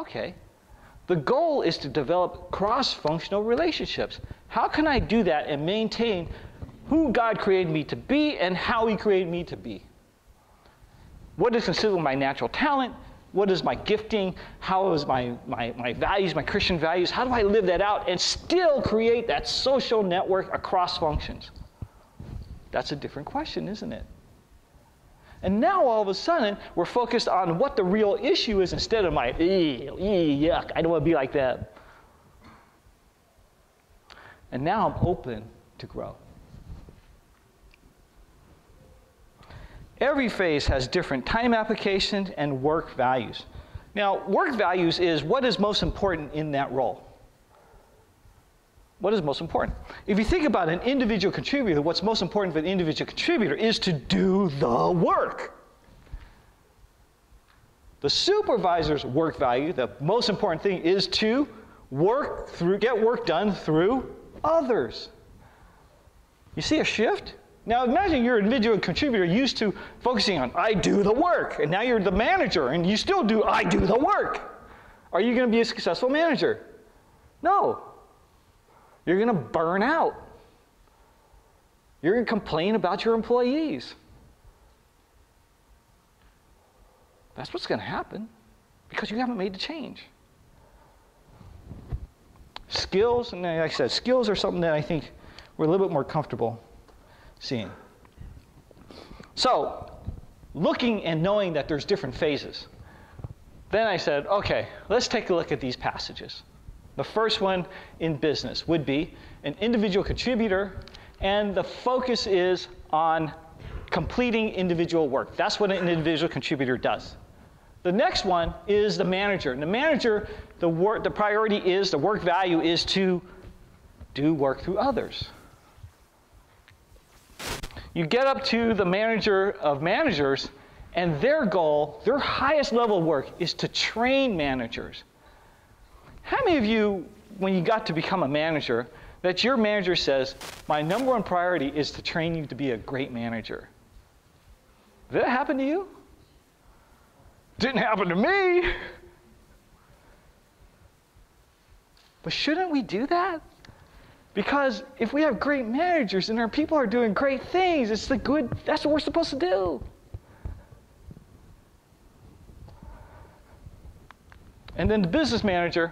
okay, the goal is to develop cross-functional relationships. How can I do that and maintain who God created me to be and how he created me to be? What is considered my natural talent? What is my gifting? How is my values, my Christian values? How do I live that out and still create that social network across functions? That's a different question, isn't it? And now all of a sudden, we're focused on what the real issue is instead of my, yuck, I don't want to be like that. And now I'm open to grow. Every phase has different time applications and work values. Now, work values is what is most important in that role. What is most important? If you think about an individual contributor, what's most important for an individual contributor is to do the work. The supervisor's work value, the most important thing, is to get work done through others. You see a shift? Now imagine you're an individual contributor used to focusing on, I do the work, and now you're the manager, and you still do, I do the work. Are you going to be a successful manager? No. You're going to burn out. You're going to complain about your employees. That's what's going to happen because you haven't made the change. Skills, and like I said, skills are something that I think we're a little bit more comfortable seeing. So, looking and knowing that there's different phases, then I said, okay, let's take a look at these passages. The first one in business would be an individual contributor, and the focus is on completing individual work. That's what an individual contributor does. The next one is the manager. And the manager, the priority is, the work value is to do work through others. You get up to the manager of managers, and their goal, their highest level of work, is to train managers. How many of you, when you got to become a manager, that your manager says, my number one priority is to train you to be a great manager? Did that happen to you? Didn't happen to me. But shouldn't we do that? Because if we have great managers and our people are doing great things, that's what we're supposed to do. And then the business manager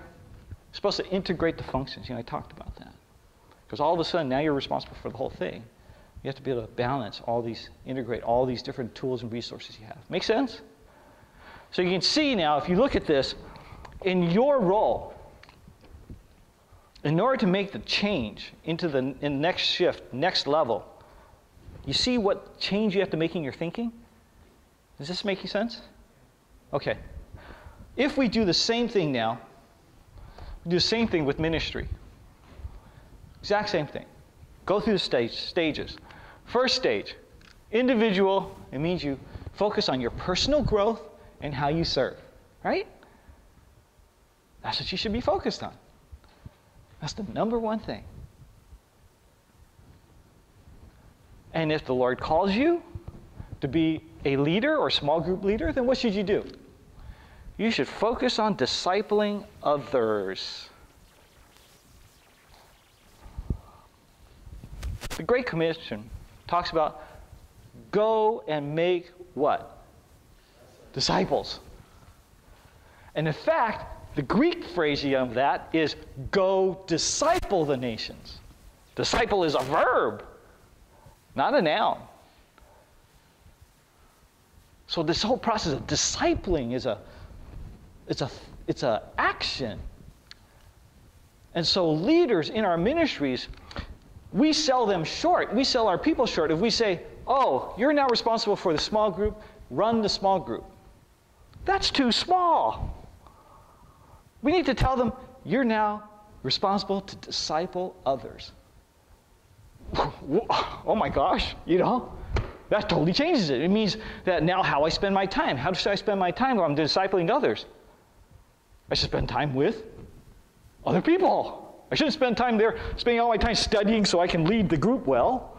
is supposed to integrate the functions. I talked about that. Because all of a sudden, now you're responsible for the whole thing. You have to be able to balance all these, integrate all these different tools and resources you have. Make sense? So you can see now, if you look at this, in your role, in order to make the change into the next shift, next level, you see what change you have to make in your thinking? Is this making sense? Okay. If we do the same thing now, we do the same thing with ministry. Exact same thing. Go through the stages. First stage, individual, it means you focus on your personal growth and how you serve, right? That's what you should be focused on. That's the number one thing. And if the Lord calls you to be a leader or small group leader, then what should you do? You should focus on discipling others. The Great Commission talks about go and make what? Disciples. And in fact, the Greek phrasing of that is go disciple the nations. Disciple is a verb, not a noun. So this whole process of discipling is it's an action. And so leaders in our ministries, we sell them short. We sell our people short if we say, oh, you're now responsible for the small group, run the small group. That's too small. We need to tell them, you're now responsible to disciple others. Oh my gosh, that totally changes it. It means that now how I spend my time. How should I spend my time when I'm discipling others? I should spend time with other people. I shouldn't spend time there spending all my time studying so I can lead the group well.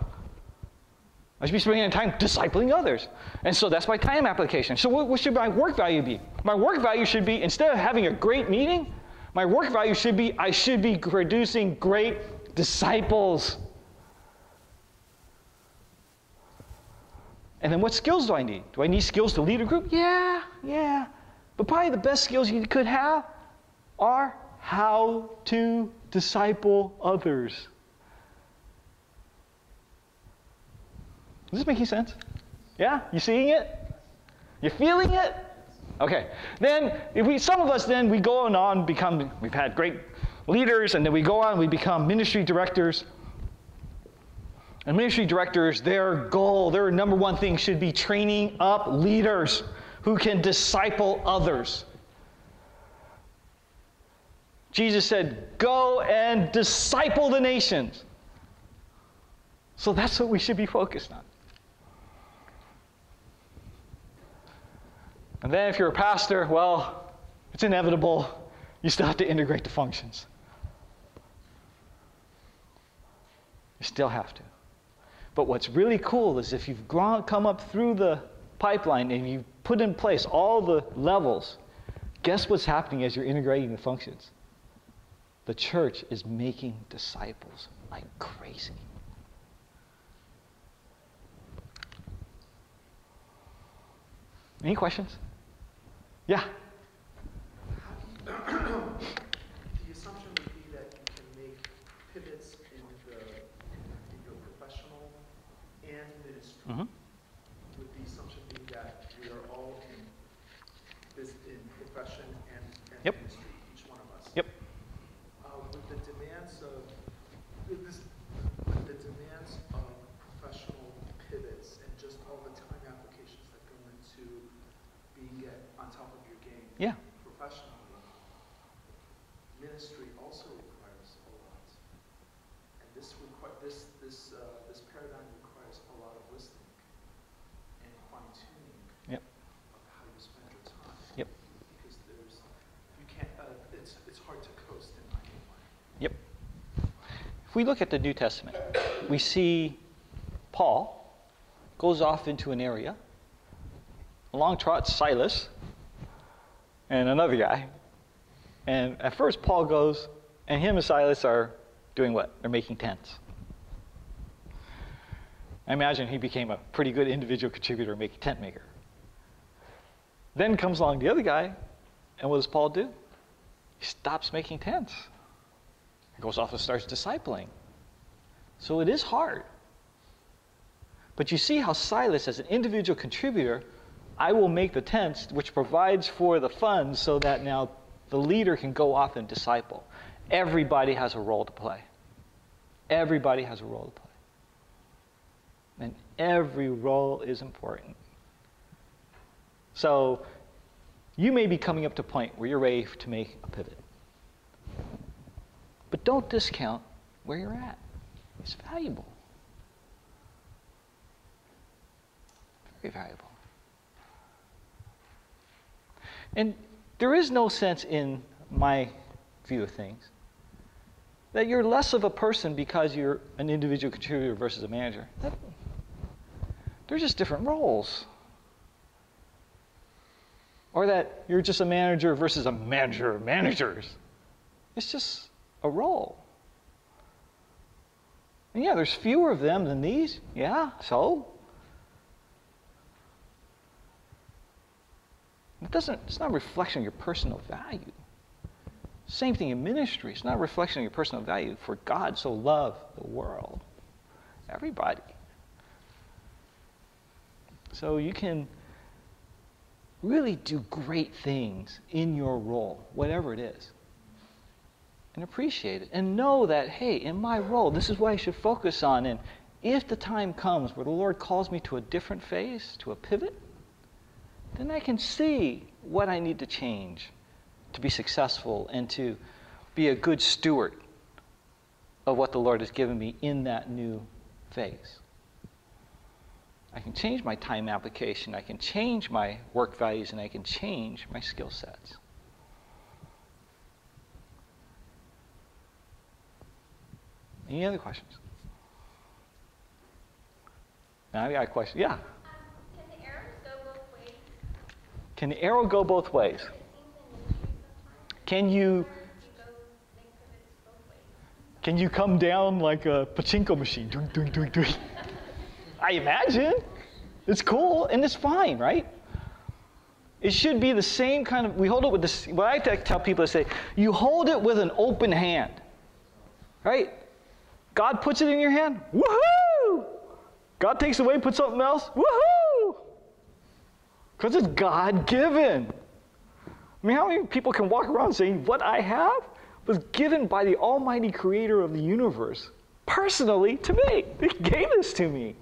I should be spending time discipling others. And so that's my time application. So what should my work value be? My work value should be, instead of having a great meeting, my work value should be, I should be producing great disciples. And then what skills do I need? Do I need skills to lead a group? Yeah. But probably the best skills you could have are how to disciple others. Is this making sense? Yeah? You seeing it? You feeling it? Okay. Then, some of us then, we go on become, we've had great leaders, and then we go on, we become ministry directors. And ministry directors, their goal, their number one thing should be training up leaders who can disciple others. Jesus said, go and disciple the nations. So that's what we should be focused on. And then if you're a pastor, well, it's inevitable. You still have to integrate the functions. You still have to. But what's really cool is if you've come up through the pipeline and you put in place all the levels, guess what's happening as you're integrating the functions? The church is making disciples like crazy. Any questions? Yeah. The assumption would be that you can make pivots in your professional and ministry. Mm-hmm. With the assumption being that we are all in profession and Yep. ministry, each one of us. Yep. With the demands of professional pivots and just all the time applications that go into being on top of your game. Yeah. Professionally, ministry also requires a lot, and this paradigm requires a lot of listening and fine tuning. Yep. Of how you spend your time. Yep. Because you can't. It's hard to coast in my mind. Yep. If we look at the New Testament, we see Paul goes off into an area. Along trots Silas and another guy. And at first Paul goes, and him and Silas are doing what? They're making tents. I imagine he became a pretty good individual contributor, making tent maker. Then comes along the other guy, and what does Paul do? He stops making tents. He goes off and starts discipling. So it is hard. But you see how Silas, as an individual contributor, I will make the tents, which provides for the funds so that now the leader can go off and disciple. Everybody has a role to play. Everybody has a role to play. And every role is important. So you may be coming up to a point where you're ready to make a pivot. But don't discount where you're at. It's valuable. Very valuable. And there is no sense in my view of things that you're less of a person because you're an individual contributor versus a manager. They're just different roles. Or that you're just a manager versus a manager of managers. It's just a role. And yeah, there's fewer of them than these. Yeah, so? It's not a reflection of your personal value. Same thing in ministry. It's not a reflection of your personal value. For God so loved the world. Everybody. So you can really do great things in your role, whatever it is. And appreciate it. And know that, hey, in my role, this is what I should focus on. And if the time comes where the Lord calls me to a different phase, to a pivot, then I can see what I need to change to be successful and to be a good steward of what the Lord has given me in that new phase. I can change my time application, I can change my work values, and I can change my skill sets. Any other questions? Now I got a question. Yeah. Can the arrows go both ways? Can the arrow go both ways? It seems in ministry sometimes. Can you Make pivots both ways. can you come down like a pachinko machine? Doing, doing, doing, doing. I imagine. It's cool and it's fine, right? It should be the same kind of, we hold it with this, what I tell people is say, you hold it with an open hand, right? God puts it in your hand, woohoo! God takes it away, puts something else, woohoo! Because it's God-given. I mean, how many people can walk around saying, what I have was given by the almighty creator of the universe, personally to me. He gave this to me.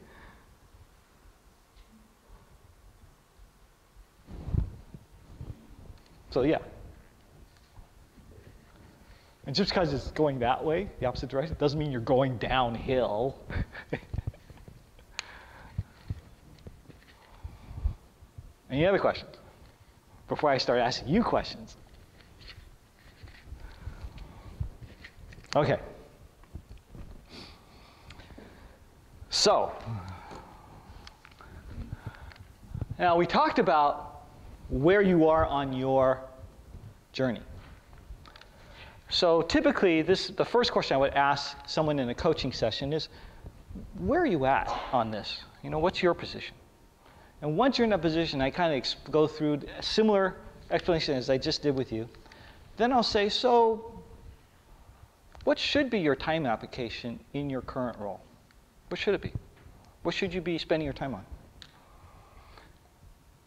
So yeah. And just because it's going that way, the opposite direction, doesn't mean you're going downhill. Any other questions? Before I start asking you questions. Okay. So, now we talked about where you are on your journey. So typically, the first question I would ask someone in a coaching session is, where are you at on this? You know, what's your position? And once you're in that position, I kind of go through a similar explanation as I just did with you. Then I'll say, so what should be your time application in your current role? What should it be? What should you be spending your time on?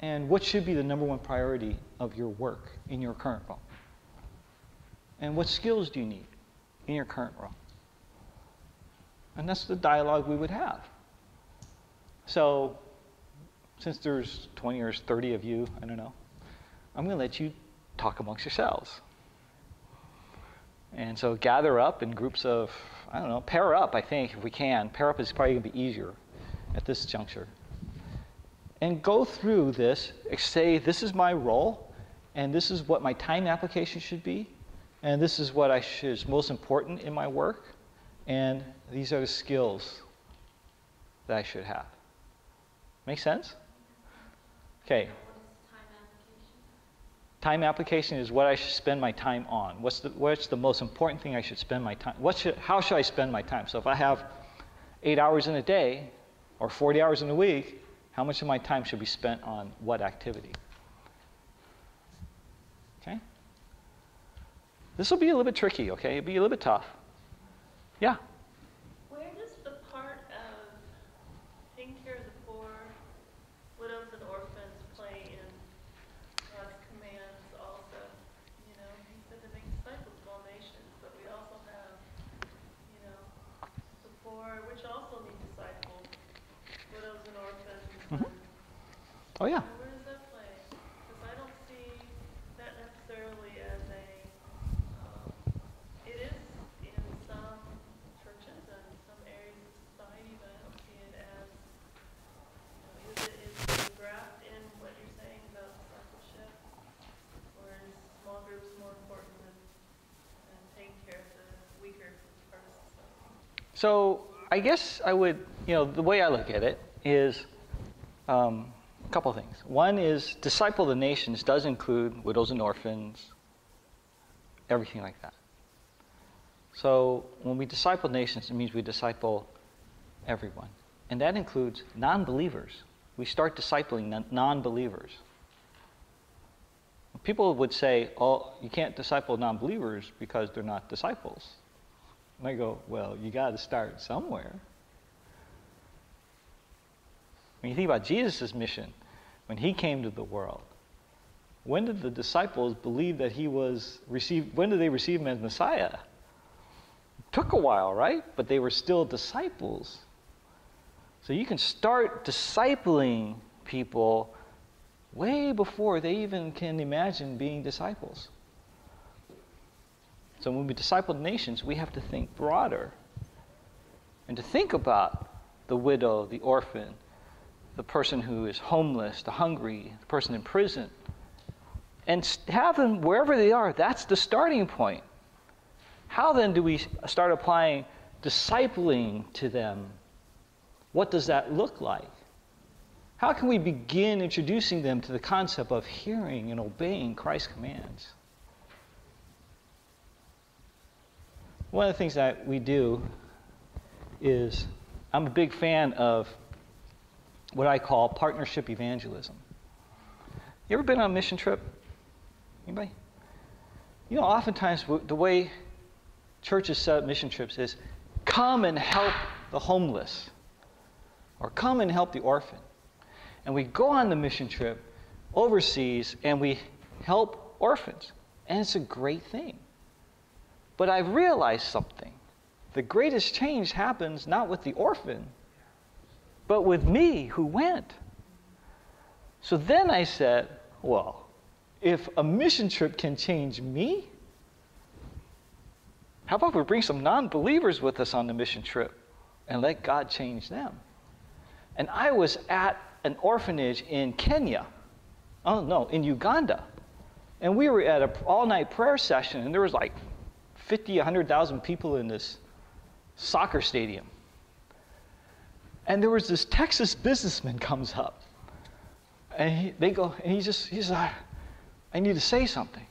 And what should be the number one priority of your work in your current role? And what skills do you need in your current role? And that's the dialogue we would have. So, since there's 20 or 30 of you, I don't know, I'm going to let you talk amongst yourselves. And so gather up in groups of, I don't know, pair up, I think, if we can. Pair up is probably going to be easier at this juncture. And go through this, say, this is my role, and this is what my time application should be, and this is what is most important in my work, and these are the skills that I should have. Make sense? Okay. What is time application? Time application is what I should spend my time on. What's the most important thing I should spend my time? How should I spend my time? So if I have 8 hours in a day, or 40 hours in a week, how much of my time should be spent on what activity? Okay? This will be a little bit tricky, okay? It'll be a little bit tough. Yeah? Where does the part of taking care of the poor, widows and orphans play in God's commands also? You know, he said to make disciples of all nations, but we also have, you know, the poor, which also need disciples, widows and orphans. Mm-hmm. Oh, yeah. Where does that play? Because I don't see that necessarily as it is in some churches and some areas of society, but I don't see it as, you know, is it graft in what you're saying about discipleship? Or is small groups more important than taking care of the weaker part of society? So I guess I would, the way I look at it is a couple of things. One is disciple the nations does include widows and orphans, everything like that. So when we disciple nations, it means we disciple everyone. And that includes non-believers. We start discipling non-believers. People would say, oh, you can't disciple non-believers because they're not disciples. And I go, well, you got to start somewhere. When you think about Jesus' mission, when he came to the world, when did the disciples believe that when did they receive him as Messiah? It took a while, right? But they were still disciples. So you can start discipling people way before they even can imagine being disciples. So when we disciple nations, we have to think broader. And to think about the widow, the orphan, the person who is homeless, the hungry, the person in prison, and have them wherever they are. That's the starting point. How then do we start applying discipling to them? What does that look like? How can we begin introducing them to the concept of hearing and obeying Christ's commands? One of the things that we do is, I'm a big fan of what I call partnership evangelism. You ever been on a mission trip? Anybody? You know, oftentimes the way churches set up mission trips is come and help the homeless or come and help the orphan. And we go on the mission trip overseas and we help orphans. And it's a great thing. But I've realized something. The greatest change happens not with the orphan, but with me who went. So then I said, well, if a mission trip can change me, how about we bring some non-believers with us on the mission trip and let God change them? And I was at an orphanage in Kenya. Oh, no, in Uganda. And we were at an all-night prayer session, and there was like 50, 100,000 people in this soccer stadium. And there was this Texas businessman comes up. And he says, I need to say something.